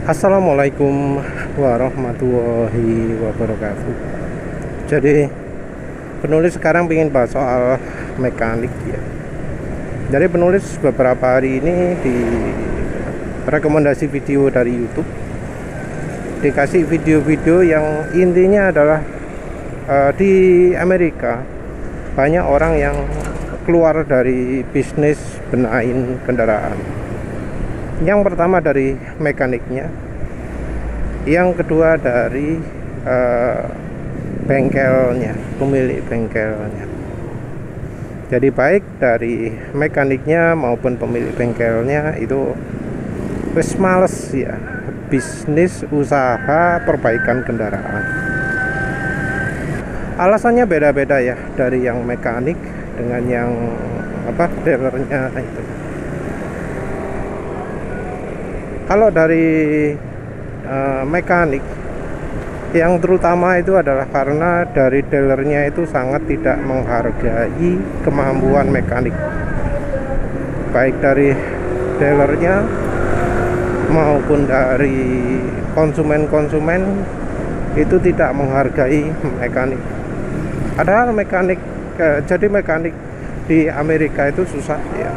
Assalamualaikum warahmatullahi wabarakatuh. Jadi penulis sekarang ingin bahas soal mekanik ya. Jadi penulis beberapa hari ini di rekomendasi video dari YouTube dikasih video-video yang intinya adalah di Amerika banyak orang yang keluar dari bisnis benahin kendaraan. Yang pertama dari mekaniknya, yang kedua dari bengkelnya, pemilik bengkelnya. Jadi baik dari mekaniknya maupun pemilik bengkelnya itu wis males ya bisnis usaha perbaikan kendaraan. Alasannya beda-beda ya, dari yang mekanik dengan yang dealernya itu. Kalau dari mekanik, yang terutama itu adalah karena dari dealernya itu sangat tidak menghargai kemampuan mekanik, baik dari dealernya maupun dari konsumen-konsumen itu tidak menghargai mekanik. Padahal mekanik, jadi mekanik di Amerika itu susah ya.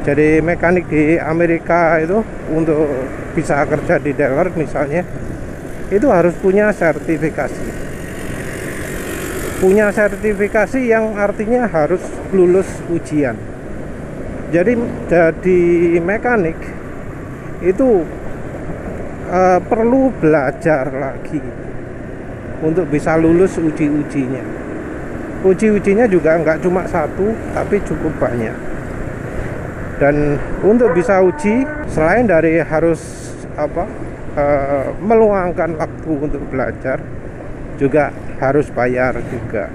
Jadi mekanik di Amerika itu untuk bisa kerja di dealer misalnya itu harus punya sertifikasi. Punya sertifikasi yang artinya harus lulus ujian. Jadi mekanik itu perlu belajar lagi untuk bisa lulus uji-ujinya. Uji-ujinya juga nggak cuma satu, tapi cukup banyak. Dan untuk bisa uji, selain dari harus meluangkan waktu untuk belajar, juga harus bayar juga.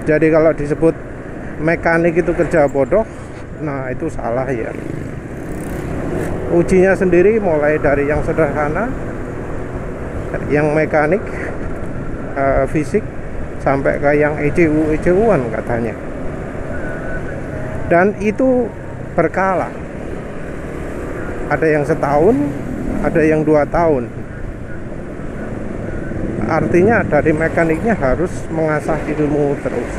Jadi kalau disebut mekanik itu kerja bodoh, nah itu salah ya. Ujinya sendiri mulai dari yang sederhana, yang mekanik, fisik, sampai ke yang ECU-ECU-an katanya. Dan itu berkala, ada yang setahun, ada yang 2 tahun. Artinya dari mekaniknya harus mengasah ilmu terus.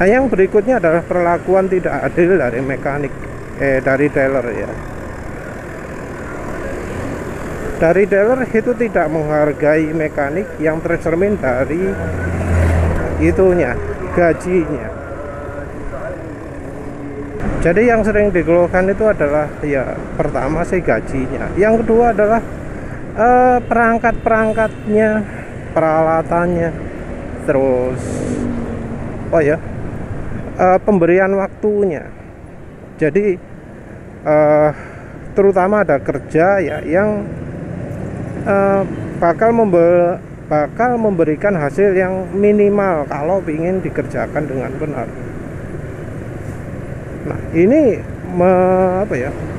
Nah, yang berikutnya adalah perlakuan tidak adil dari mekanik, dari dealer ya. Dari dealer itu tidak menghargai mekanik yang tercermin dari itunya, gajinya. Jadi yang sering dikeluhkan itu adalah ya pertama sih gajinya, yang kedua adalah perangkat-perangkatnya, peralatannya, terus pemberian waktunya. Jadi terutama ada kerja ya yang bakal memberikan hasil yang minimal kalau ingin dikerjakan dengan benar. Nah, ini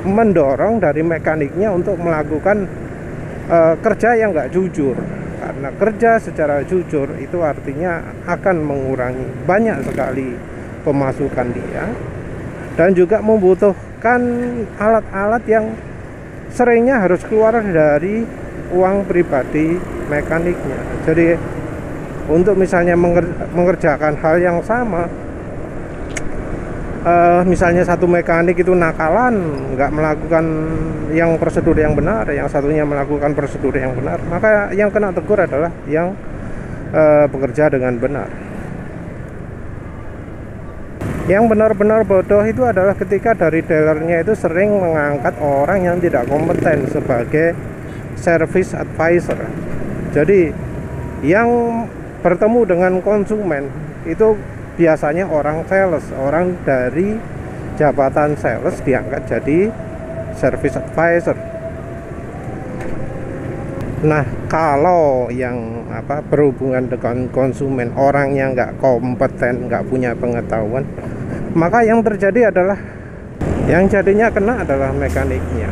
mendorong dari mekaniknya untuk melakukan kerja yang nggak jujur. Karena kerja secara jujur itu artinya akan mengurangi banyak sekali pemasukan dia, dan juga membutuhkan alat-alat yang seringnya harus keluar dari uang pribadi mekaniknya. Jadi untuk misalnya mengerjakan hal yang sama, misalnya satu mekanik itu nakalan, nggak melakukan yang prosedur yang benar, yang satunya melakukan prosedur yang benar, maka yang kena tegur adalah yang bekerja dengan benar. Yang benar-benar bodoh itu adalah ketika dari dealernya itu sering mengangkat orang yang tidak kompeten sebagai service advisor. Jadi yang bertemu dengan konsumen itu biasanya orang sales, orang dari jabatan sales diangkat jadi service advisor. Nah, kalau yang berhubungan dengan konsumen, orang yang nggak kompeten, nggak punya pengetahuan, maka yang terjadi adalah yang jadinya kena adalah mekaniknya.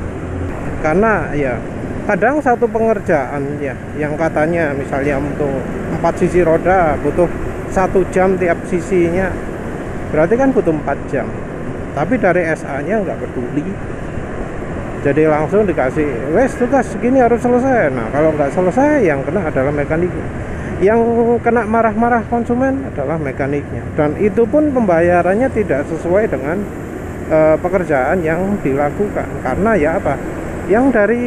Karena ya kadang satu pengerjaan ya yang katanya misalnya untuk 4 sisi roda butuh 1 jam tiap sisinya, berarti kan butuh 4 jam. tapi dari SA-nya nggak peduli. Jadi langsung dikasih, wes tugas segini harus selesai. Nah kalau nggak selesai, yang kena adalah mekaniknya. Yang kena marah-marah konsumen adalah mekaniknya. Dan itu pun pembayarannya tidak sesuai dengan pekerjaan yang dilakukan. Karena ya apa? Yang dari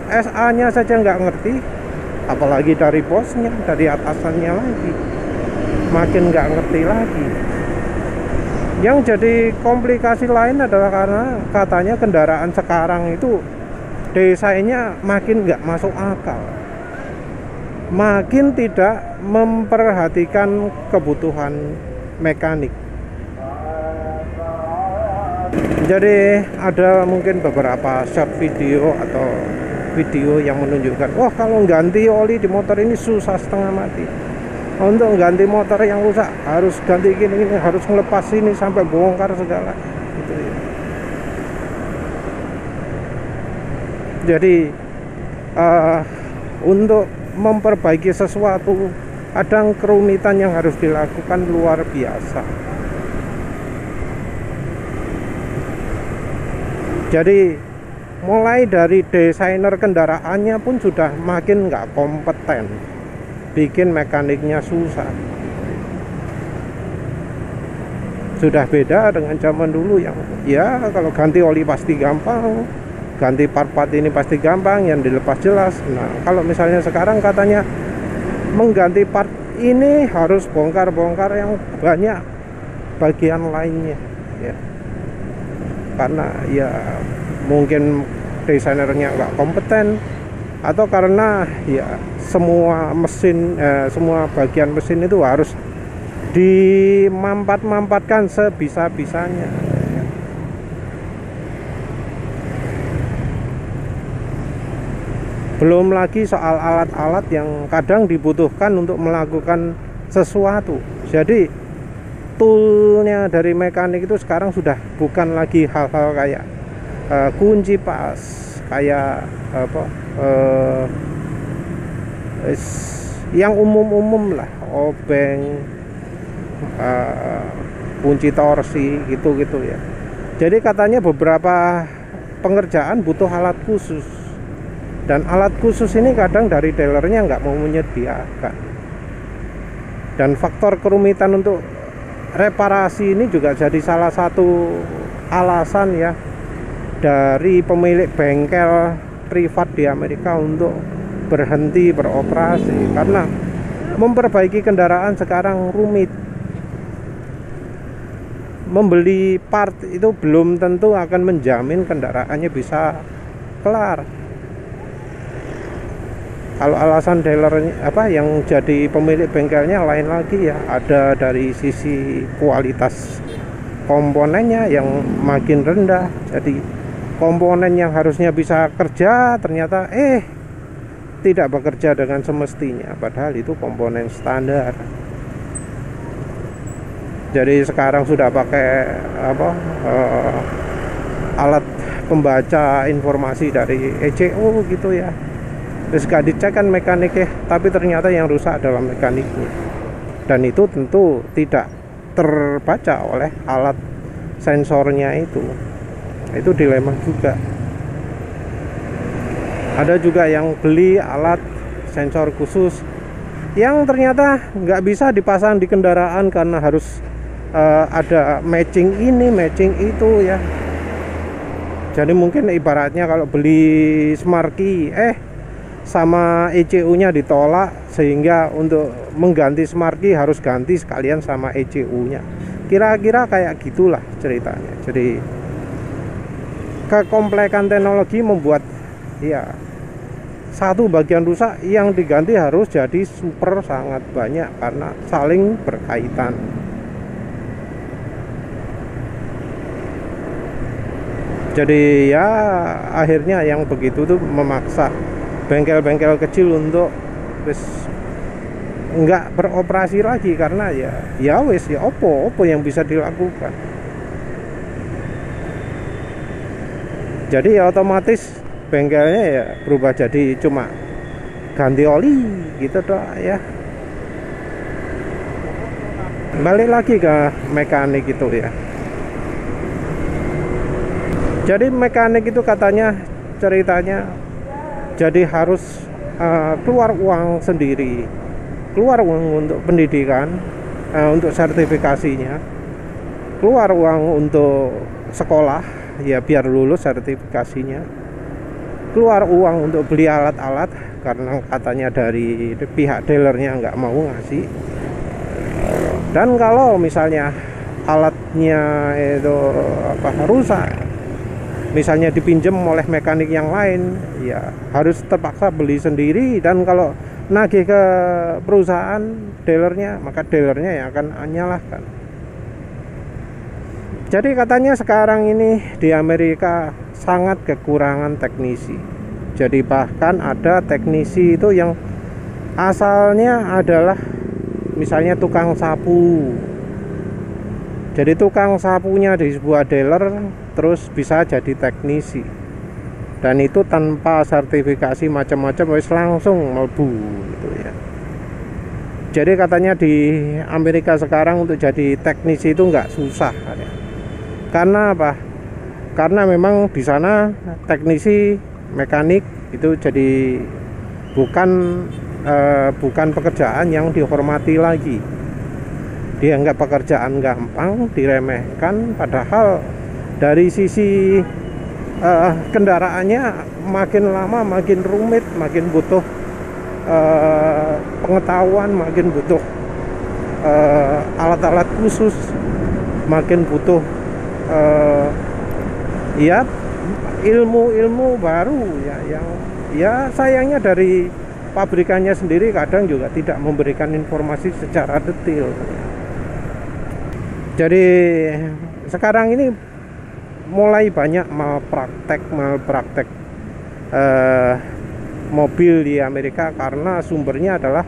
SA-nya saja nggak ngerti, apalagi dari bosnya, dari atasannya lagi, makin nggak ngerti lagi. Yang jadi komplikasi lain adalah karena katanya kendaraan sekarang itu desainnya makin nggak masuk akal, makin tidak memperhatikan kebutuhan mekanik. Jadi ada mungkin beberapa short video atau video yang menunjukkan, wah kalau ganti oli di motor ini susah setengah mati. Untuk ganti motor yang rusak harus ganti gini, harus ngelepas ini sampai bongkar segala gitu ya. Jadi untuk memperbaiki sesuatu kadang kerumitan yang harus dilakukan luar biasa. Jadi mulai dari desainer kendaraannya pun sudah makin nggak kompeten, bikin mekaniknya susah. Sudah beda dengan zaman dulu yang ya kalau ganti oli pasti gampang, ganti part-part ini pasti gampang, yang dilepas jelas. Nah kalau misalnya sekarang katanya mengganti part ini harus bongkar-bongkar yang banyak bagian lainnya ya. Karena ya mungkin desainernya nggak kompeten, atau karena ya semua mesin, semua bagian mesin itu harus dimampat-mampatkan sebisa-bisanya. Belum lagi soal alat-alat yang kadang dibutuhkan untuk melakukan sesuatu. Jadi toolnya dari mekanik itu sekarang sudah bukan lagi hal-hal kayak kunci pas, kayak apa, yang umum-umum lah, obeng, kunci torsi gitu-gitu ya. Jadi katanya beberapa pengerjaan butuh alat khusus, dan alat khusus ini kadang dari dealernya nggak mau menyediakan. Dan faktor kerumitan untuk reparasi ini juga jadi salah satu alasan ya dari pemilik bengkel privat di Amerika untuk berhenti beroperasi, karena memperbaiki kendaraan sekarang rumit. Membeli part itu belum tentu akan menjamin kendaraannya bisa kelar. Kalau alasan dealernya apa, yang jadi pemilik bengkelnya lain lagi ya, ada dari sisi kualitas komponennya yang makin rendah. Jadi komponen yang harusnya bisa kerja ternyata tidak bekerja dengan semestinya, padahal itu komponen standar. Jadi sekarang sudah pakai apa, alat pembaca informasi dari ECU gitu ya. Terus gak dicek kan mekaniknya, tapi ternyata yang rusak adalah mekaniknya. Dan itu tentu tidak terbaca oleh alat sensornya itu. Itu dilema juga. Ada juga yang beli alat sensor khusus yang ternyata nggak bisa dipasang di kendaraan karena harus ada matching ini, matching itu ya. Jadi mungkin ibaratnya kalau beli smart key sama ECU-nya ditolak, sehingga untuk mengganti smart key harus ganti sekalian sama ECU-nya. Kira-kira kayak gitulah ceritanya. Jadi kekomplekan teknologi membuat ya satu bagian rusak yang diganti harus jadi super sangat banyak karena saling berkaitan. Jadi ya akhirnya yang begitu tuh memaksa bengkel-bengkel kecil untuk nggak beroperasi lagi, karena ya opo yang bisa dilakukan. Jadi ya otomatis bengkelnya ya berubah jadi cuma ganti oli gitu doang ya. Balik lagi ke mekanik itu ya. Jadi mekanik itu katanya ceritanya jadi harus keluar uang sendiri, keluar uang untuk pendidikan, untuk sertifikasinya, keluar uang untuk sekolah ya biar lulus sertifikasinya, keluar uang untuk beli alat-alat karena katanya dari pihak dealernya nggak mau ngasih. Dan kalau misalnya alatnya itu rusak, misalnya dipinjam oleh mekanik yang lain, ya harus terpaksa beli sendiri. Dan kalau nagih ke perusahaan dealernya, maka dealernya yang akan menyalahkan. Jadi katanya sekarang ini di Amerika sangat kekurangan teknisi. Jadi bahkan ada teknisi itu yang asalnya adalah misalnya tukang sapu. Jadi tukang sapunya di sebuah dealer terus bisa jadi teknisi, dan itu tanpa sertifikasi macam-macam wis langsung mlebu gitu ya. Jadi katanya di Amerika sekarang untuk jadi teknisi itu nggak susah ya. Karena apa? Karena memang di sana teknisi mekanik itu jadi bukan pekerjaan yang dihormati lagi. Dianggap pekerjaan gampang, diremehkan, padahal dari sisi kendaraannya makin lama makin rumit, makin butuh pengetahuan, makin butuh alat-alat khusus, makin butuh ya ilmu-ilmu baru ya, yang ya sayangnya dari pabrikannya sendiri kadang juga tidak memberikan informasi secara detail. Jadi sekarang ini mulai banyak malpraktek mobil di Amerika karena sumbernya adalah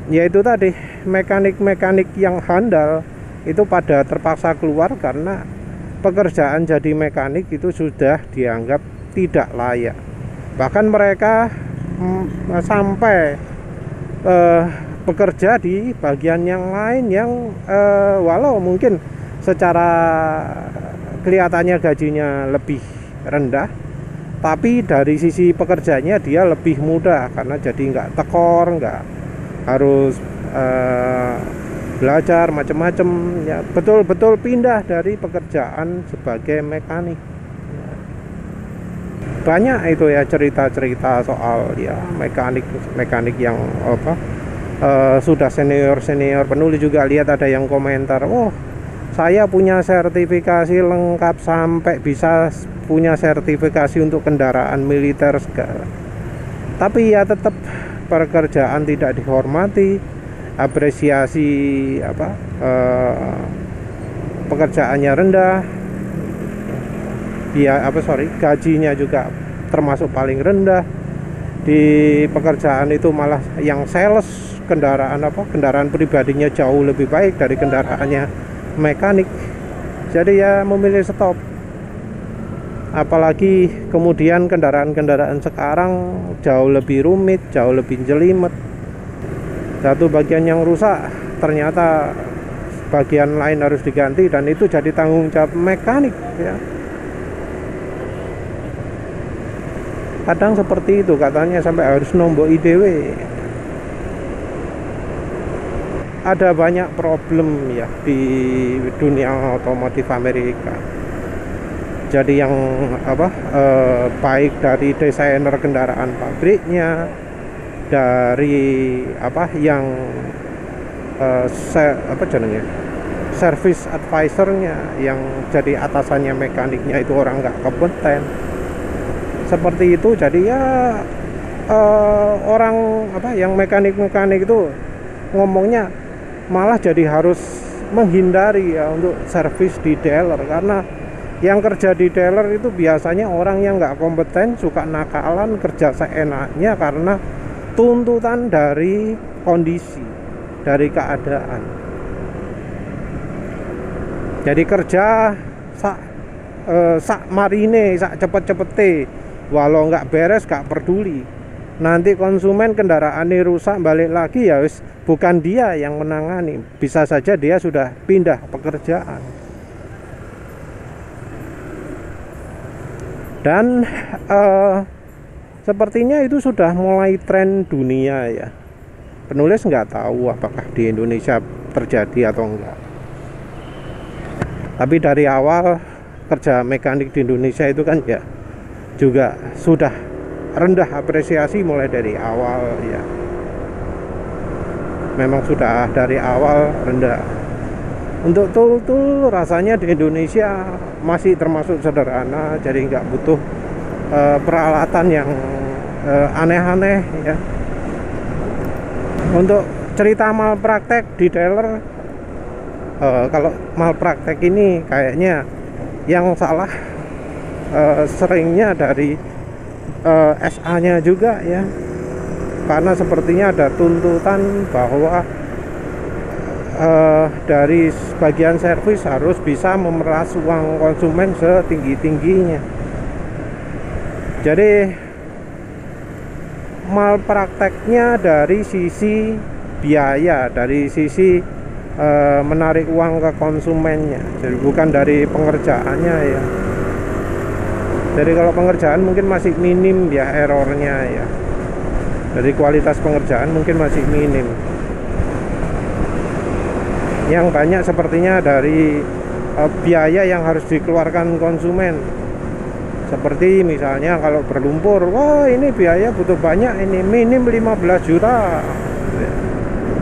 yaitu tadi mekanik-mekanik yang handal itu pada terpaksa keluar karena pekerjaan jadi mekanik itu sudah dianggap tidak layak. Bahkan mereka sampai bekerja di bagian yang lain yang walau mungkin secara kelihatannya gajinya lebih rendah, tapi dari sisi pekerjaannya dia lebih mudah karena jadi nggak tekor, nggak harus belajar macam-macam ya, betul-betul pindah dari pekerjaan sebagai mekanik. Banyak itu ya cerita-cerita soal ya mekanik yang sudah senior. Penulis juga lihat ada yang komentar, oh saya punya sertifikasi lengkap sampai bisa punya sertifikasi untuk kendaraan militer segala, tapi ya tetap pekerjaan tidak dihormati, apresiasi pekerjaannya rendah, gajinya juga termasuk paling rendah. Di pekerjaan itu malah yang sales kendaraan pribadinya jauh lebih baik dari kendaraannya mekanik. Jadi ya memilih stop. Apalagi kemudian kendaraan-kendaraan sekarang jauh lebih rumit, jauh lebih jelimet. Satu bagian yang rusak ternyata bagian lain harus diganti, dan itu jadi tanggung jawab mekanik ya. Kadang seperti itu, katanya sampai harus nombok IDW. Ada banyak problem ya di dunia otomotif Amerika. Jadi yang baik dari desainer kendaraan pabriknya, dari service advisornya, yang jadi atasannya mekaniknya itu orang nggak kompeten. Seperti itu. Jadi ya orang yang mekanik itu ngomongnya malah jadi harus menghindari ya untuk servis di dealer, karena yang kerja di dealer itu biasanya orang yang nggak kompeten, suka nakalan, kerja seenaknya karena tuntutan dari kondisi, dari keadaan. Jadi kerja sak marine, sak cepet-cepete, walau nggak beres nggak peduli. Nanti konsumen kendaraannya rusak balik lagi ya wis, bukan dia yang menangani, bisa saja dia sudah pindah pekerjaan. Dan sepertinya itu sudah mulai tren dunia ya. Penulis nggak tahu apakah di Indonesia terjadi atau enggak. Tapi dari awal kerja mekanik di Indonesia itu kan ya juga sudah rendah apresiasi mulai dari awal ya. Memang sudah dari awal rendah. Untuk tool rasanya di Indonesia masih termasuk sederhana, jadi nggak butuh peralatan yang aneh-aneh ya. Untuk cerita malpraktek di dealer, kalau malpraktek ini kayaknya yang salah seringnya dari SA-nya juga ya, karena sepertinya ada tuntutan bahwa dari bagian servis harus bisa memeras uang konsumen setinggi-tingginya. Jadi malprakteknya dari sisi biaya, dari sisi menarik uang ke konsumennya, jadi bukan dari pengerjaannya ya. Jadi kalau pengerjaan mungkin masih minim ya errornya ya, dari kualitas pengerjaan mungkin masih minim. Yang banyak sepertinya dari biaya yang harus dikeluarkan konsumen. Seperti misalnya kalau berlumpur, wah ini biaya butuh banyak, ini minim 15 juta.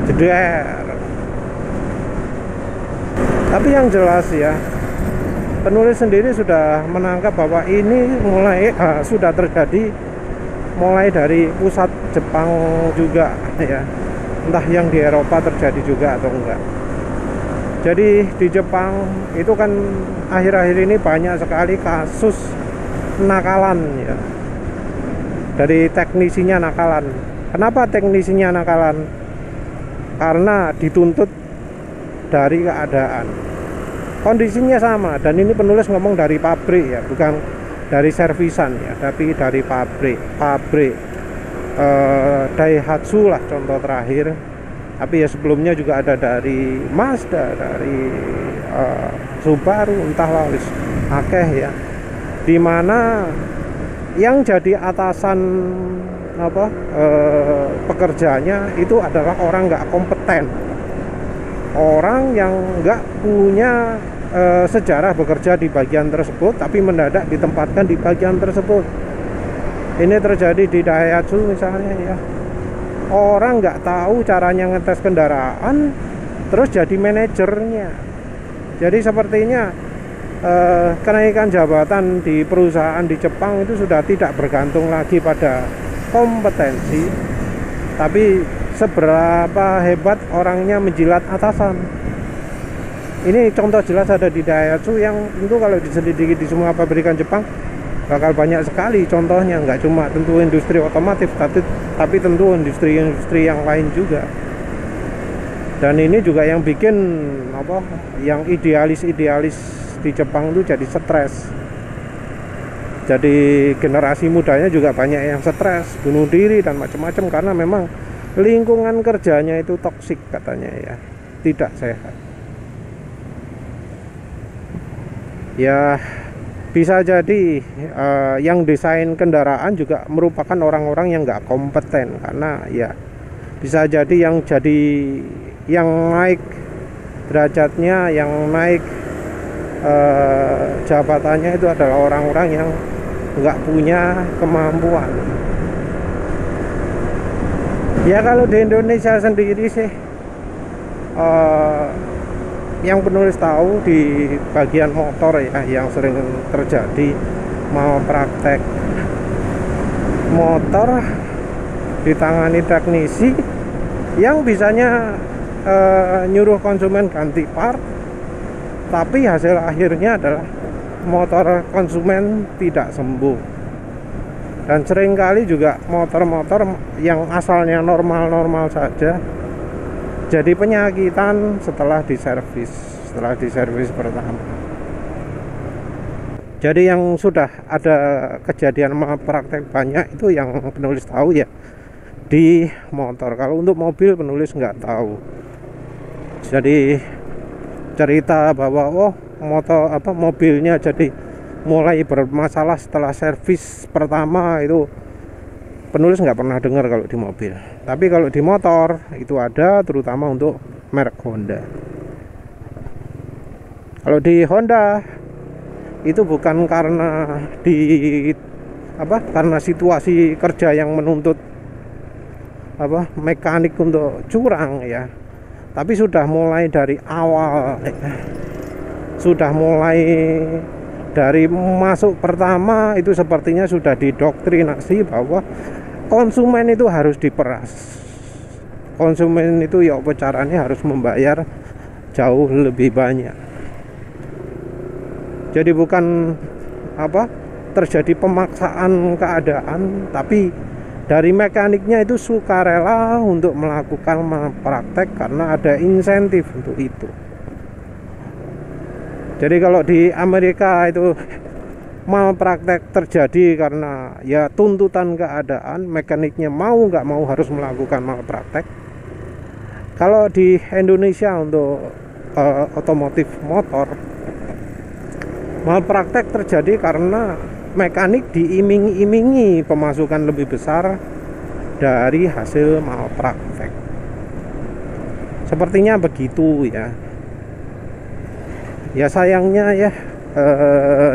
Jeder. Tapi yang jelas ya, penulis sendiri sudah menangkap bahwa ini mulai sudah terjadi mulai dari pusat Jepang juga ya. Entah yang di Eropa terjadi juga atau enggak. Jadi di Jepang itu kan akhir-akhir ini banyak sekali kasus nakalan ya. Dari teknisinya nakalan. Kenapa teknisinya nakalan? Karena dituntut dari keadaan. Kondisinya sama, dan ini penulis ngomong dari pabrik ya, bukan dari servisan ya, tapi dari pabrik Daihatsu lah contoh terakhir. Tapi ya sebelumnya juga ada dari Mazda, dari Subaru, entahlah wis akeh ya. Dimana yang jadi atasan pekerjanya itu adalah orang nggak kompeten, orang yang nggak punya sejarah bekerja di bagian tersebut, tapi mendadak ditempatkan di bagian tersebut. Ini terjadi di Daihatsu misalnya ya. Orang nggak tahu caranya ngetes kendaraan, terus jadi manajernya. Jadi sepertinya kenaikan jabatan di perusahaan di Jepang itu sudah tidak bergantung lagi pada kompetensi, tapi seberapa hebat orangnya menjilat atasan. Ini contoh jelas ada di Daihatsu yang tentu kalau diselidiki di semua pabrikan Jepang bakal banyak sekali contohnya, nggak cuma tentu industri otomotif, tapi tentu industri-industri yang lain juga. Dan ini juga yang bikin yang idealis-idealis di Jepang itu jadi stres. Jadi generasi mudanya juga banyak yang stres, bunuh diri dan macam-macam karena memang lingkungan kerjanya itu toksik katanya ya, tidak sehat. Ya bisa jadi yang desain kendaraan juga merupakan orang-orang yang nggak kompeten, karena ya bisa jadi yang naik derajatnya, yang naik jabatannya itu adalah orang-orang yang nggak punya kemampuan. Ya kalau di Indonesia sendiri sih yang penulis tahu di bagian motor ya, yang sering terjadi mau praktek motor ditangani teknisi yang bisanya nyuruh konsumen ganti part, tapi hasil akhirnya adalah motor konsumen tidak sembuh. Dan seringkali juga motor-motor yang asalnya normal-normal saja jadi penyakitan setelah diservis pertama. Jadi yang sudah ada kejadian praktek banyak itu yang penulis tahu ya di motor. Kalau untuk mobil penulis nggak tahu. Jadi cerita bahwa mobilnya jadi mulai bermasalah setelah servis pertama itu penulis nggak pernah dengar kalau di mobil. Tapi kalau di motor itu ada, terutama untuk merek Honda. Kalau di Honda itu bukan karena karena situasi kerja yang menuntut mekanik untuk curang ya, tapi sudah mulai dari awal sudah mulai dari masuk pertama itu sepertinya sudah didoktrinasi bahwa konsumen itu harus diperas. Konsumen itu ya caranya harus membayar jauh lebih banyak. Jadi bukan terjadi pemaksaan keadaan, tapi dari mekaniknya itu sukarela untuk melakukan malpraktek karena ada insentif untuk itu. Jadi kalau di Amerika itu malpraktek terjadi karena ya tuntutan keadaan, mekaniknya mau nggak mau harus melakukan malpraktek. Kalau di Indonesia untuk otomotif motor, malpraktek terjadi karena mekanik diiming-imingi pemasukan lebih besar dari hasil malpraktek. Sepertinya begitu ya. Ya sayangnya ya,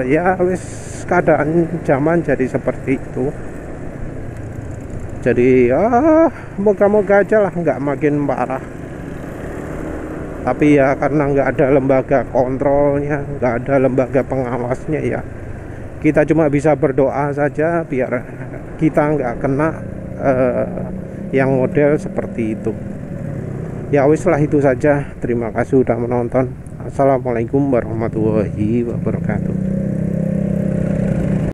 ya wis keadaan zaman jadi seperti itu. Jadi ya moga-moga aja lah nggak makin parah. Tapi ya karena nggak ada lembaga kontrolnya, nggak ada lembaga pengawasnya ya, kita cuma bisa berdoa saja biar kita nggak kena yang model seperti itu. Ya wis lah, itu saja. Terima kasih sudah menonton. Assalamualaikum warahmatullahi wabarakatuh.